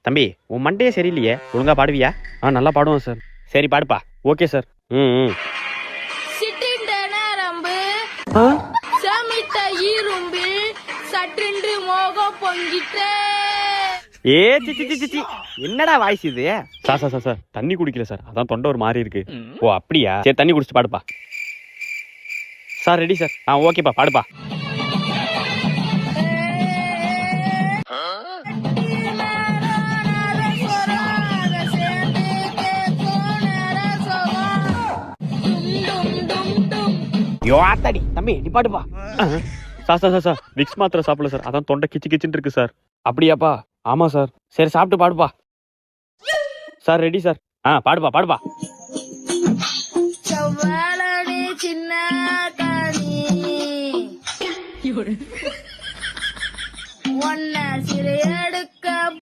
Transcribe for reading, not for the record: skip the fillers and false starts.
தம்பி உன் மண்டையே சரியில்லையே, ஒழுங்கா பாடுவியா? நல்லா பாடுவோம் சார். சரி பாடுப்பா. Okay sir. ம் சிட்டிண்ட நரம்பு சமிட்ட இரும்பு சற்றென்று மோகம் பொங்கிட்டே. ஏ சி என்னடா வாய்ஸ் இது? சார் தண்ணி குடிக்கல சார், அதான் தொண்டை ஒரு மாதிரி இருக்கு. ஓ அப்படியா? சரி தண்ணி குடிச்சு பாடுப்பா. Sir ready sir. ஓகேப்பா பாடுப்பா. யோத்தாடி தம்பி நீ பாடுப்பா. சார் விக்ஸ் மாத்திரை சாப்பிடல சார், அதான் தொண்டை கிச்சு கிச்சுன்னு இருக்கு சார். அப்படியாப்பா? ஆமா சார். சரி சாப்பிட்டு பாடுப்பா. Sir ready sir. பாடுப்பா. செவ்வாழனே சின்ன கனி ஒன்ன சிறையெடுக்க